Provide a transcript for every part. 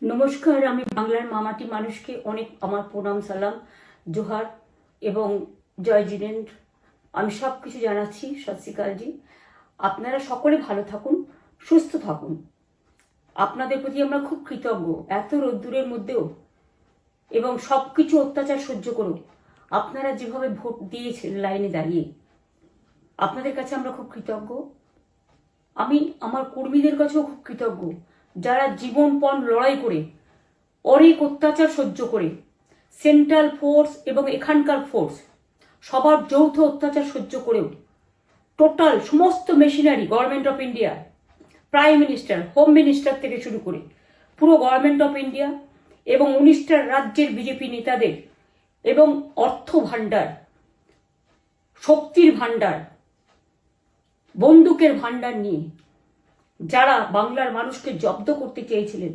নমস্কার, আমি বাংলার মামাটি মানুষকে অনেক আমার প্রণাম, সালাম, জোহার এবং জয় জিনেন্দ্র। আমি সব কিছু জানাচ্ছি। সত শ্রী আকালজি। আপনারা সকলে ভালো থাকুন, সুস্থ থাকুন। আপনাদের প্রতি আমরা খুব কৃতজ্ঞ। এত রোদ্দুরের মধ্যেও এবং সব কিছু অত্যাচার সহ্য করুন আপনারা যেভাবে ভোট দিয়েছেন লাইনে দাঁড়িয়ে, আপনাদের কাছে আমরা খুব কৃতজ্ঞ। আমি আমার কর্মীদের কাছেও খুব কৃতজ্ঞ, যারা জীবনপণ লড়াই করে অনেক অত্যাচার সহ্য করে সেন্ট্রাল ফোর্স এবং এখানকার ফোর্স সবার যৌথ অত্যাচার সহ্য করেও টোটাল সমস্ত machinery government of India, prime minister, home minister থেকে শুরু করে পুরো গভর্নমেন্ট অফ ইন্ডিয়া এবং 19টা রাজ্যের বিজেপি নেতাদের এবং অর্থ ভাণ্ডার, শক্তির ভাণ্ডার, বন্দুকের ভাণ্ডার নিয়ে যারা বাংলার মানুষকে জব্দ করতে চেয়েছিলেন,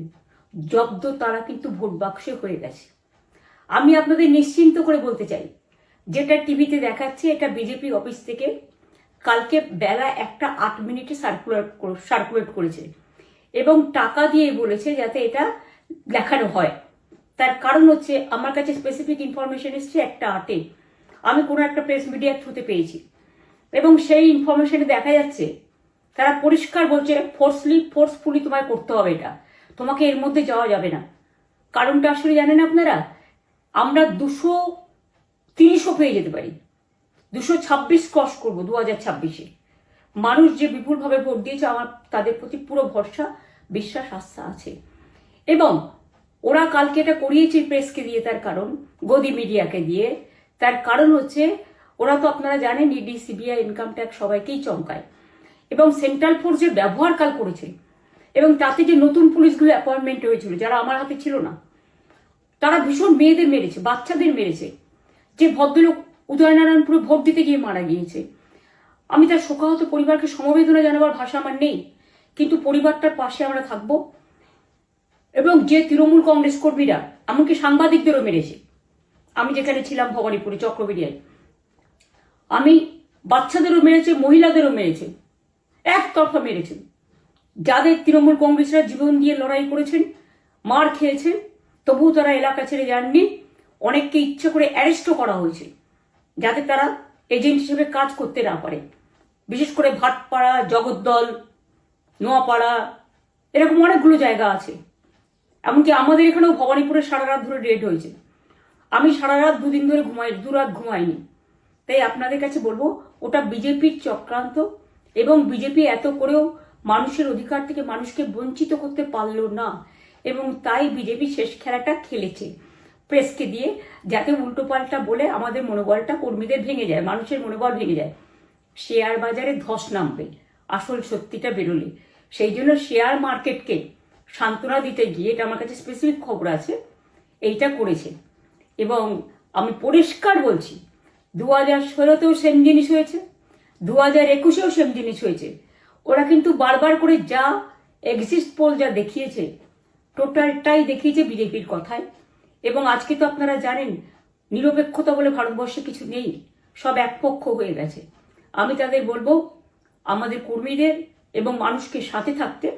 জব্দ তারা কিন্তু ভোট বাক্সে হয়ে গেছে। আমি আপনাদের নিশ্চিন্ত করে বলতে চাই, যেটা টিভিতে দেখাচ্ছে এটা বিজেপি অফিস থেকে কালকে বেলা 1:08 সার্কুলেট করেছে এবং টাকা দিয়ে বলেছে যাতে এটা দেখানো হয়। তার কারণ হচ্ছে আমার কাছে স্পেসিফিক ইনফরমেশন এসছে 1:08 আমি কোনো একটা প্রেস মিডিয়ার থ্রুতে পেয়েছি এবং সেই ইনফরমেশনে দেখা যাচ্ছে তারা পরিষ্কার বলছে ফোর্সফুলি তোমায় করতে হবে, এটা তোমাকে এর মধ্যে যাওয়া যাবে না। কারণটা আসলে জানেন আপনারা, আমরা 230ও পেয়ে যেতে পারি, 226 ক্রস করবো 2026-এ। মানুষ যে বিপুলভাবে ভোট দিয়েছে, আমার তাদের প্রতি পুরো ভরসা, বিশ্বাস, আস্থা আছে। এবং ওরা কালকে এটা করিয়েছে প্রেসকে দিয়ে, তার কারণ গদি মিডিয়াকে দিয়ে, তার কারণ হচ্ছে ওরা তো আপনারা জানেন ইডি, সিবিআই, ইনকাম ট্যাক্স সবাইকেই চমকায় এবং সেন্ট্রাল ফোর্স যে ব্যবহার কাল করেছে এবং তাতে যে নতুন পুলিশগুলো অ্যাপয়েন্টমেন্ট হয়েছিল যারা আমার হাতে ছিল না, তারা ভীষণ মেয়েদের মেরেছে, বাচ্চাদের মেরেছে। যে ভদ্রলোক উদয়নারায়ণপুরে ভোট দিতে গিয়ে মারা গিয়েছে, আমি তার শোকাহত পরিবারকে সমবেদনা জানাবার ভাষা আমার নেই, কিন্তু পরিবারটার পাশে আমরা থাকব। এবং যে তৃণমূল কংগ্রেস কর্মীরা এমনকি সাংবাদিকদেরও মেরেছে, আমি যেখানে ছিলাম ভবানীপুরে চক্রবেড়িয়ায়, আমি বাচ্চাদেরও মেরেছে, মহিলাদেরও মেরেছে, একতরফা মেরেছেন। যাদের তৃণমূল কংগ্রেসরা জীবন দিয়ে লড়াই করেছেন, মার খেয়েছেন, তবুও তারা এলাকা ছেড়ে যাননি। অনেককে ইচ্ছে করে অ্যারেস্টও করা হয়েছে যাতে তারা এজেন্ট হিসেবে কাজ করতে না পারে। বিশেষ করে ভাটপাড়া, জগদ্দল, নোয়াপাড়া, এরকম অনেকগুলো জায়গা আছে। এমনকি আমাদের এখানেও ভবানীপুরে সারা রাত ধরে রেড হয়েছে। আমি সারা রাত 2 দিন ধরে দুরাত ঘুমাইনি। তাই আপনাদের কাছে বলবো, ওটা বিজেপির চক্রান্ত এবং বিজেপি এত করেও মানুষের অধিকার থেকে মানুষকে বঞ্চিত করতে পারলো না এবং তাই বিজেপি শেষ খেলাটা খেলেছে প্রেসকে দিয়ে, যাতে উল্টোপাল্টা বলে আমাদের মনোবলটা কর্মীদের ভেঙে যায়, মানুষের মনোবল ভেঙে যায়। শেয়ার বাজারে ধস নামবে আসল সত্যিটা বেরোলে। সেই জন্য শেয়ার মার্কেটকে সান্ত্বনা দিতে গিয়ে, এটা আমার কাছে স্পেসিফিক খবর আছে, এইটা করেছে। এবং আমি পরিষ্কার বলছি, 2016তেও সেম জিনিস হয়েছে, 2021-এও সেম জিনিস হয়েছে। ওরা কিন্তু বারবার করে যা এক্সিস্ট পোল যা দেখিয়েছে, টোটালটাই দেখিয়েছে বিজেপির কথায়। এবং আজকে তো আপনারা জানেন নিরপেক্ষতা বলে ভারতবর্ষে কিছু নেই, সব একপক্ষ হয়ে গেছে। আমি তাদের বলবো আমাদের কর্মীদের এবং মানুষকে সাথে থাকতে,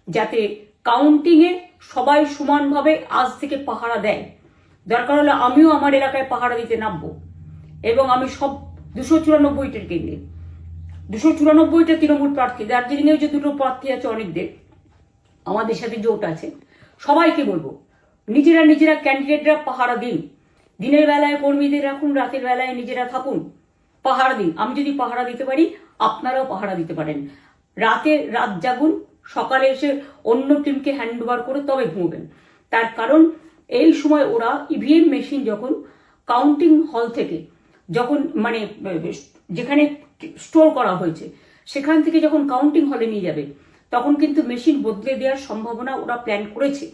যাতে কাউন্টিংয়ে সবাই সমানভাবে আজ থেকে পাহারা দেয়। দরকার হলে আমিও আমার এলাকায় পাহারা দিতে নামবো এবং আমি সব 294টার কেন্দ্রে, 294টা তৃণমূল প্রার্থী, দার্জিলিংয়েও যে 2টো প্রার্থী আছে অনেকদের, আমাদের সাথে জোট আছে, সবাইকে বলবো নিজেরা ক্যান্ডিডেটরা পাহারা দিন। দিনের বেলায় কর্মীদের রাখুন, রাতের বেলায় নিজেরা থাকুন, পাহারা দিন। আমি যদি পাহারা দিতে পারি, আপনারাও পাহারা দিতে পারেন। রাত জাগুন, সকালে এসে অন্য টিমকে হ্যান্ড ওভার করে তবে ঘুমবেন। তার কারণ এই সময় ওরা ইভিএম মেশিন যখন কাউন্টিং হল থেকে, যখন মানে যেখানে স্টোর করা হয়েছে সেখান থেকে যখন কাউন্টিং হলে নিয়ে যাবে, তখন কিন্তু মেশিন বদলে দেওয়ার সম্ভাবনা ওরা প্ল্যান করেছে।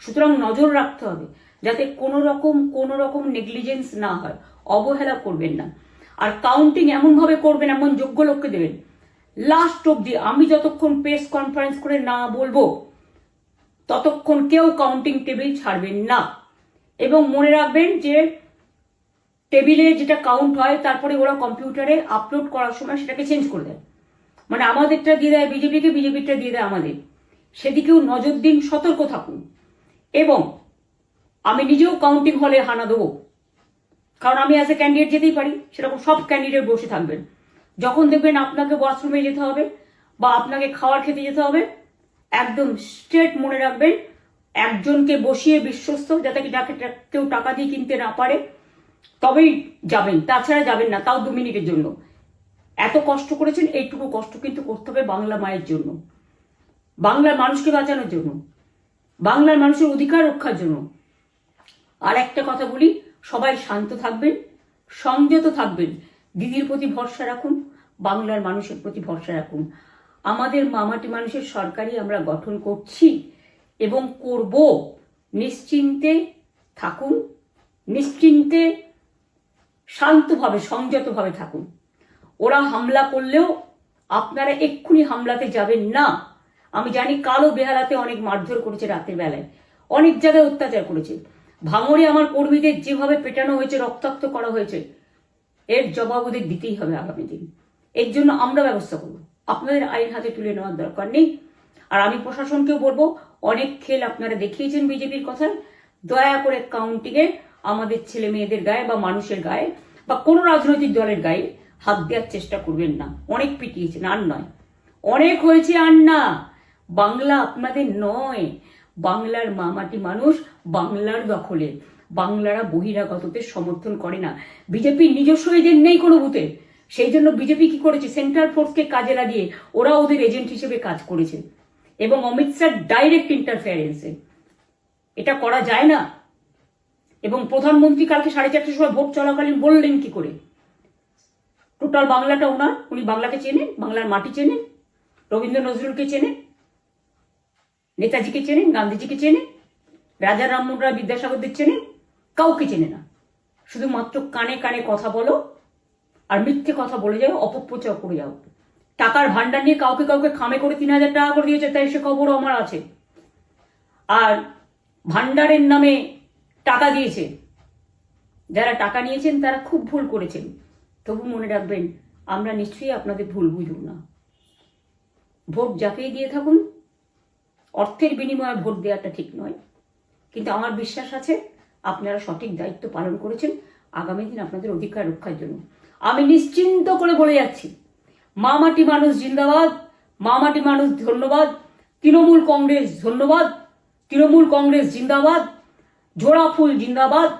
সুতরাং নজর রাখতে হবে যাতে কোনো রকম নেগলিজেন্স না হয়, অবহেলা করবেন না। আর কাউন্টিং এমনভাবে করবেন, এমন যোগ্য লোককে দেবেন লাস্ট অব্দি। আমি যতক্ষণ প্রেস কনফারেন্স করে না বলবো ততক্ষণ কেউ কাউন্টিং টেবিল ছাড়বেন না। এবং মনে রাখবেন যে টেবিলে যেটা কাউন্ট হয় তারপরে ওরা কম্পিউটারে আপলোড করার সময় সেটাকে চেঞ্জ করে দেয়। মানে আমাদেরটা দিয়ে দেয় বিজেপিকে, বিজেপিটা দিয়ে দেয় আমাদের। সেদিকেও নজর দিন, সতর্ক থাকুন। এবং আমি নিজেও কাউন্টিং হলে হানা দেবো, কারণ আমি অ্যাজ এ ক্যান্ডিডেট যেতেই পারি, সেরকম সব ক্যান্ডিডেট বসে থাকবেন। যখন দেখবেন আপনাকে ওয়াশরুমে যেতে হবে বা আপনাকে খাবার খেতে যেতে হবে, একদম স্ট্রেট মনে রাখবেন, একজনকে বসিয়ে বিশ্বস্ত, যাতে যাকে কেউ টাকা দিয়ে কিনতে না পারে, তবেই যাবেন, তাছাড়া যাবেন না, তাও 2 মিনিটের জন্য। এত কষ্ট করেছেন, এইটুকু কষ্ট কিন্তু করতে হবে বাংলা মায়ের জন্য, বাংলার মানুষকে বাঁচানোর জন্য, বাংলার মানুষের অধিকার রক্ষার জন্য। আর একটা কথা বলি, সবাই শান্ত থাকবেন, সংযত থাকবেন, দিদির প্রতি ভরসা রাখুন, বাংলার মানুষের প্রতি ভরসা রাখুন। আমাদের মামাটি মানুষের সরকারই আমরা গঠন করছি এবং করব। নিশ্চিন্তে থাকুন, নিশ্চিন্তে শান্তভাবে সংযতভাবে থাকুন। ওরা হামলা করলেও আপনারা এক্ষুনি হামলাতে যাবেন না। আমি জানি কালো বেহালাতে অনেক মারধর করেছে, রাতের বেলায় অনেক জায়গায় অত্যাচার করেছে। ভাঙড়ে আমার কর্মীদের যেভাবে পেটানো হয়েছে, রক্তাক্ত করা হয়েছে, এর জবাব ওদের দিতেই হবে আগামী দিন। এর জন্য আমরা ব্যবস্থা করব, আপনাদের আইন হাতে তুলে নেওয়ার দরকার নেই। আর আমি প্রশাসনকেও বলবো, অনেক খেল আপনারা দেখিয়েছেন বিজেপির কথায়, দয়া করে কাউন্টিংয়ে আমাদের ছেলে মেয়েদের গায়ে বা মানুষের গায়ে বা কোনো রাজনৈতিক দলের গায়ে হাত দেওয়ার চেষ্টা করবেন না। অনেক পিটিয়েছেন, আর নয়, অনেক হয়েছে, আর না। বাংলা আপনাদের নয়, বাংলার মামাটি মানুষ বাংলার দখলে। বাংলারা বহিরাগতদের সমর্থন করে না। বিজেপির নিজস্ব এজেন্ট নেই কোনো বুথে, সেই জন্য বিজেপি কি করেছে, সেন্ট্রাল ফোর্সকে কাজে লাগিয়ে ওরা ওদের এজেন্ট হিসেবে কাজ করেছে, এবং অমিত শাহ ডাইরেক্ট ইন্টারফেয়ারেন্সে। এটা করা যায় না। এবং প্রধানমন্ত্রী কালকে 4:30টার সময় ভোট চলাকালীন বললেন কি করে, টোটাল বাংলাটা ওনার, উনি বাংলাকে চেনেন, বাংলার মাটি চেনেন, রবীন্দ্র নজরুলকে চেনেন, নেতাজিকে চেনেন, গান্ধীজিকে চেনেন, রাজা রামমোহন রায়, বিদ্যাসাগরদের চেনেন, কাউকে চেনে না। শুধুমাত্র কানে কানে কথা বলো আর মিথ্যে কথা বলে যাও, অপপ্রচার করে যাও। টাকার ভান্ডার নিয়ে কাউকে কাউকে খামে করে 3,000 টাকা করে দিয়েছে, তাই সে খবরও আমার আছে। আর ভান্ডারের নামে টাকা দিয়েছে, যারা টাকা নিয়েছেন তারা খুব ভুল করেছেন। তবু মনে রাখবেন, আমরা নিশ্চয়ই আপনাদের ভুল বুঝব না। ভোট যাকেই দিয়ে থাকুন, অর্থের বিনিময়ে ভোট দেওয়াটা ঠিক নয়, কিন্তু আমার বিশ্বাস আছে আপনারা সঠিক দায়িত্ব পালন করেছেন আগামী দিন আপনাদের অধিকার রক্ষার জন্য। আমি নিশ্চিন্ত করে বলে যাচ্ছি, মামাটি মানুষ জিন্দাবাদ, মামাটি মানুষ ধন্যবাদ, তৃণমূল কংগ্রেস ধন্যবাদ, তৃণমূল কংগ্রেস জিন্দাবাদ, ঝোড়া ফুল জিন্দাবাদ,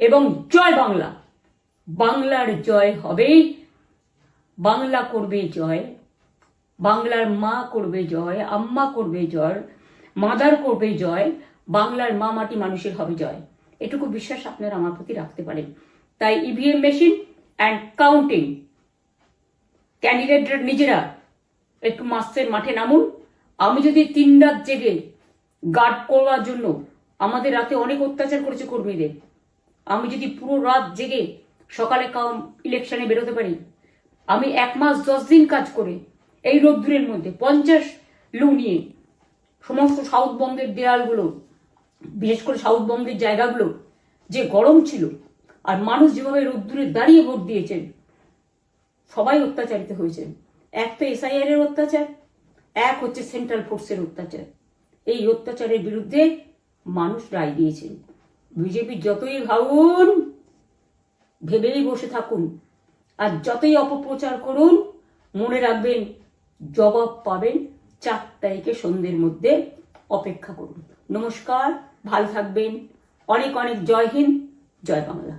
এবং জয় বাংলা। বাংলার জয় হবেই, বাংলা করবে জয়, বাংলার মা করবে জয়, আম্মা করবে জয়, মাদার করবে জয়, বাংলার মা মাটি মানুষের হবে জয়। এটুকু বিশ্বাস আপনারা আমার প্রতি রাখতে পারেন। তাই ইভিএম মেশিন অ্যান্ড কাউন্টিং, ক্যান্ডিডেটরা নিজেরা একটু মাঠে নামুন। আমি যদি 3 রাত জেগে গার্ড করার জন্য, আমাদের রাতে অনেক অত্যাচার করেছে কর্মীদের, আমি যদি পুরো রাত জেগে সকালে ইলেকশনে বেরোতে পারি, আমি 1 মাস 10 দিন কাজ করে এই রোদ্দুরের মধ্যে 50 লু নিয়ে সমস্ত সাউথবঙ্গের দেয়ালগুলো, বিশেষ করে সাউথবঙ্গের জায়গাগুলো যে গরম ছিল, আর মানুষ যেভাবে রোদ্দুরে দাঁড়িয়ে ভোট দিয়েছেন, সবাই অত্যাচারিত হয়েছেন। এক তো এসআইআর এর অত্যাচার, এক হচ্ছে সেন্ট্রাল ফোর্সের অত্যাচার। এই অত্যাচারের বিরুদ্ধে মানুষ রায় দিয়েছেন। বিজেপি যতই ভাবুন, ভেবেই বসে থাকুন, আর যতই অপপ্রচার করুন, মনে রাখবেন জবাব পাবেন 4 তারিখে সন্ধ্যের মধ্যে। অপেক্ষা করুন। নমস্কার, ভালো থাকবেন। অনেক অনেক জয় হিন্দ, জয় বাংলা।